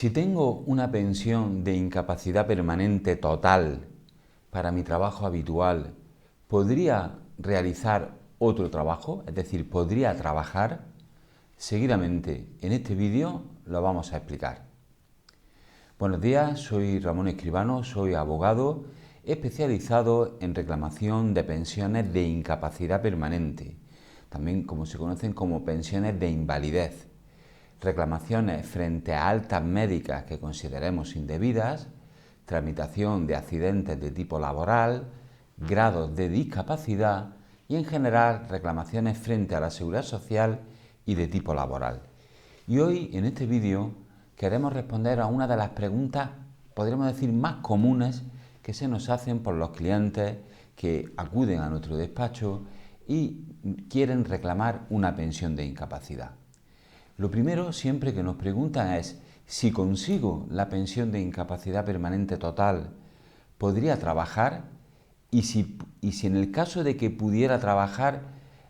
Si tengo una pensión de incapacidad permanente total para mi trabajo habitual, ¿podría realizar otro trabajo? Es decir, ¿podría trabajar? Seguidamente, en este vídeo lo vamos a explicar. Buenos días, soy Ramón Escribano, soy abogado especializado en reclamación de pensiones de incapacidad permanente, también como se conocen como pensiones de invalidez, reclamaciones frente a altas médicas que consideremos indebidas, tramitación de accidentes de tipo laboral, grados de discapacidad y en general reclamaciones frente a la seguridad social y de tipo laboral. Y hoy en este vídeo queremos responder a una de las preguntas, podríamos decir, más comunes que se nos hacen por los clientes que acuden a nuestro despacho y quieren reclamar una pensión de incapacidad. Lo primero siempre que nos preguntan es si consigo la pensión de incapacidad permanente total, ¿podría trabajar? Y si en el caso de que pudiera trabajar,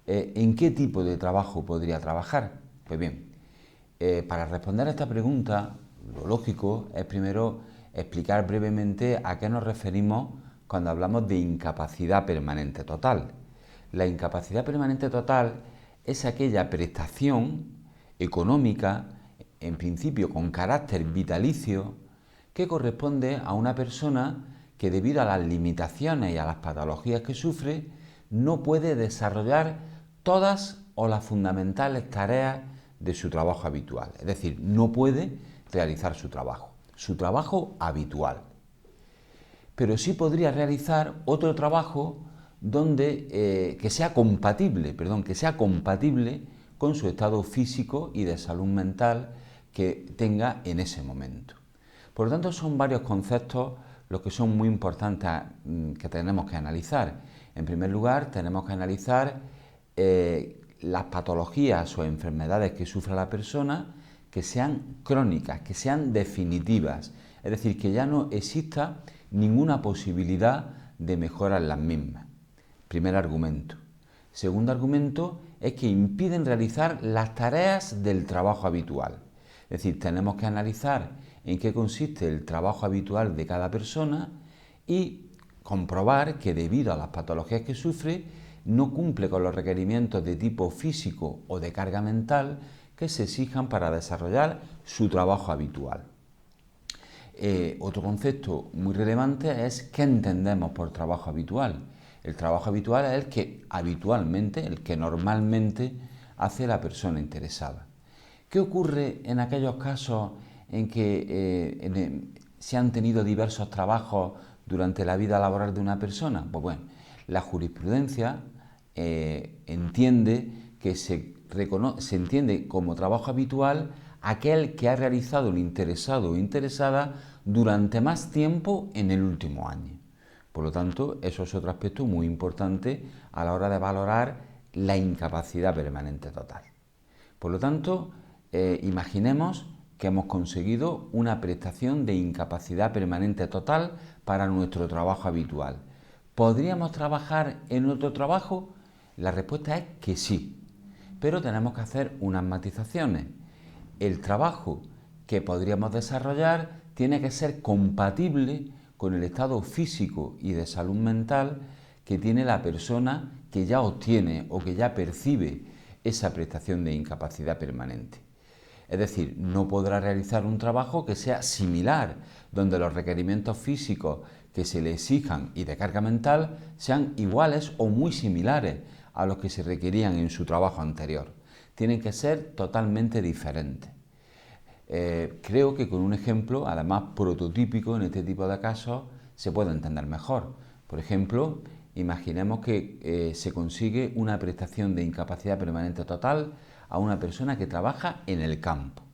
¿en qué tipo de trabajo podría trabajar? Pues bien, para responder a esta pregunta, lo lógico es primero explicar brevemente a qué nos referimos cuando hablamos de incapacidad permanente total. La incapacidad permanente total es aquella prestación económica, en principio con carácter vitalicio, que corresponde a una persona que debido a las limitaciones y a las patologías que sufre, no puede desarrollar todas o las fundamentales tareas de su trabajo habitual. Es decir, no puede realizar su trabajo habitual. Pero sí podría realizar otro trabajo que sea compatible con su estado físico y de salud mental que tenga en ese momento. Por lo tanto, son varios conceptos los que son muy importantes que tenemos que analizar. En primer lugar, tenemos que analizar las patologías o enfermedades que sufre la persona que sean crónicas, que sean definitivas, es decir, que ya no exista ninguna posibilidad de mejora en las mismas. Primer argumento. Segundo argumento es que impiden realizar las tareas del trabajo habitual. Es decir, tenemos que analizar en qué consiste el trabajo habitual de cada persona y comprobar que debido a las patologías que sufre no cumple con los requerimientos de tipo físico o de carga mental que se exijan para desarrollar su trabajo habitual. Otro concepto muy relevante es qué entendemos por trabajo habitual. El trabajo habitual es el que normalmente hace la persona interesada. ¿Qué ocurre en aquellos casos en que se han tenido diversos trabajos durante la vida laboral de una persona? Pues bueno, la jurisprudencia entiende que se entiende como trabajo habitual aquel que ha realizado el interesado o interesada durante más tiempo en el último año. Por lo tanto, eso es otro aspecto muy importante a la hora de valorar la incapacidad permanente total. Por lo tanto, imaginemos que hemos conseguido una prestación de incapacidad permanente total para nuestro trabajo habitual. ¿Podríamos trabajar en otro trabajo? La respuesta es que sí, pero tenemos que hacer unas matizaciones. El trabajo que podríamos desarrollar tiene que ser compatible con el estado físico y de salud mental que tiene la persona que ya obtiene o que ya percibe esa prestación de incapacidad permanente. Es decir, no podrá realizar un trabajo que sea similar, donde los requerimientos físicos que se le exijan y de carga mental sean iguales o muy similares a los que se requerían en su trabajo anterior. Tienen que ser totalmente diferentes. Creo que con un ejemplo, además prototípico en este tipo de casos, se puede entender mejor. Por ejemplo, imaginemos que se consigue una prestación de incapacidad permanente total a una persona que trabaja en el campo,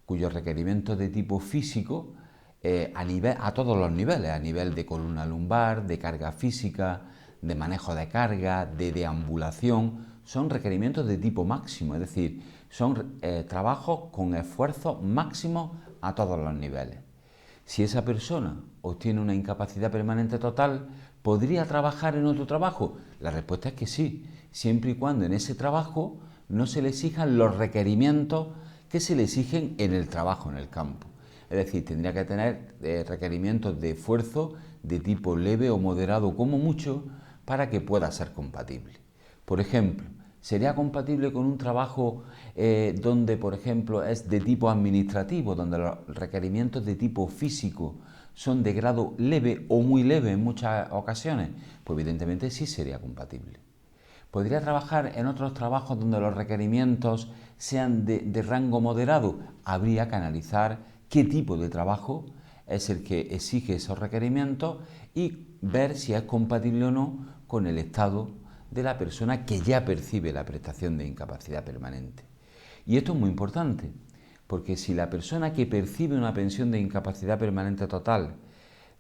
cuyos requerimientos de tipo físico a todos los niveles, a nivel de columna lumbar, de carga física, de manejo de carga, de deambulación, son requerimientos de tipo máximo, es decir, son trabajos con esfuerzo máximo a todos los niveles. Si esa persona obtiene una incapacidad permanente total, ¿podría trabajar en otro trabajo? La respuesta es que sí, siempre y cuando en ese trabajo no se le exijan los requerimientos que se le exigen en el trabajo en el campo. Es decir, tendría que tener requerimientos de esfuerzo de tipo leve o moderado como mucho para que pueda ser compatible. Por ejemplo, ¿sería compatible con un trabajo donde, por ejemplo, es de tipo administrativo, donde los requerimientos de tipo físico son de grado leve o muy leve en muchas ocasiones? Pues evidentemente sí sería compatible. ¿Podría trabajar en otros trabajos donde los requerimientos sean de rango moderado? Habría que analizar qué tipo de trabajo es el que exige esos requerimientos y ver si es compatible o no con el estado de la persona que ya percibe la prestación de incapacidad permanente. Y esto es muy importante, porque si la persona que percibe una pensión de incapacidad permanente total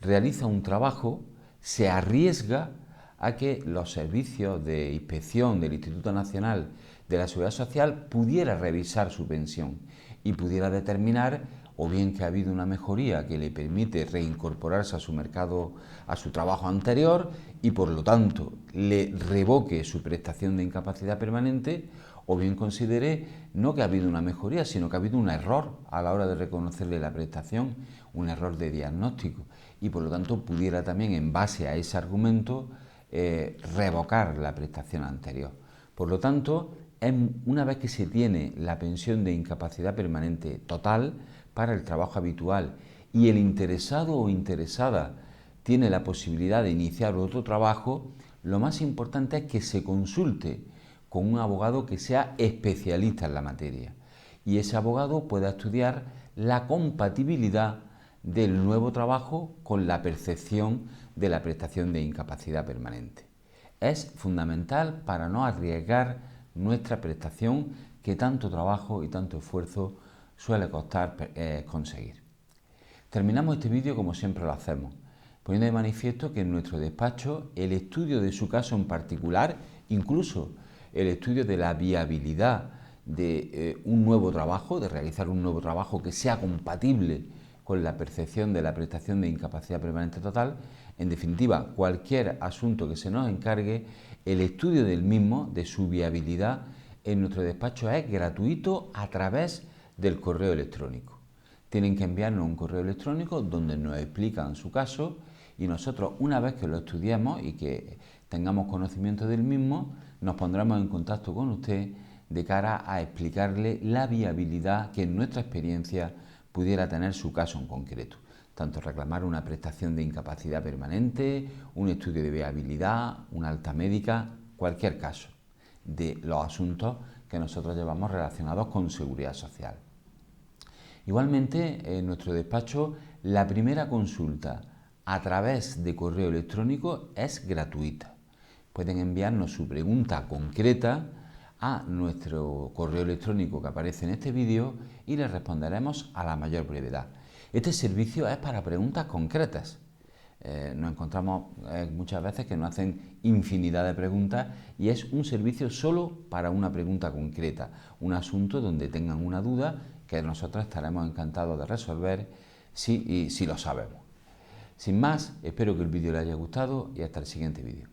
realiza un trabajo, se arriesga a que los servicios de inspección del Instituto Nacional de la Seguridad Social pudiera revisar su pensión y pudiera determinar o bien que ha habido una mejoría que le permite reincorporarse a su mercado, a su trabajo anterior y por lo tanto le revoque su prestación de incapacidad permanente, o bien considere no que ha habido una mejoría, sino que ha habido un error a la hora de reconocerle la prestación, un error de diagnóstico, y por lo tanto pudiera también en base a ese argumento revocar la prestación anterior. Por lo tanto, una vez que se tiene la pensión de incapacidad permanente total para el trabajo habitual y el interesado o interesada tiene la posibilidad de iniciar otro trabajo, lo más importante es que se consulte con un abogado que sea especialista en la materia y ese abogado pueda estudiar la compatibilidad del nuevo trabajo con la percepción de la prestación de incapacidad permanente. Es fundamental para no arriesgar nuestra prestación que tanto trabajo y tanto esfuerzo suele costar conseguir. Terminamos este vídeo como siempre lo hacemos, poniendo de manifiesto que en nuestro despacho el estudio de su caso en particular, incluso el estudio de la viabilidad de un nuevo trabajo, de realizar un nuevo trabajo que sea compatible con la percepción de la prestación de incapacidad permanente total, en definitiva, cualquier asunto que se nos encargue, el estudio del mismo, de su viabilidad, en nuestro despacho es gratuito a través del correo electrónico. Tienen que enviarnos un correo electrónico donde nos explican su caso y nosotros, una vez que lo estudiemos y que tengamos conocimiento del mismo, nos pondremos en contacto con usted de cara a explicarle la viabilidad que en nuestra experiencia pudiera tener su caso en concreto. Tanto reclamar una prestación de incapacidad permanente, un estudio de viabilidad, una alta médica, cualquier caso de los asuntos que nosotros llevamos relacionados con seguridad social. Igualmente, en nuestro despacho, la primera consulta a través de correo electrónico es gratuita. Pueden enviarnos su pregunta concreta a nuestro correo electrónico que aparece en este vídeo y les responderemos a la mayor brevedad. Este servicio es para preguntas concretas. Nos encontramos muchas veces que nos hacen infinidad de preguntas y es un servicio solo para una pregunta concreta, un asunto donde tengan una duda que nosotros estaremos encantados de resolver si lo sabemos. Sin más, espero que el vídeo les haya gustado y hasta el siguiente vídeo.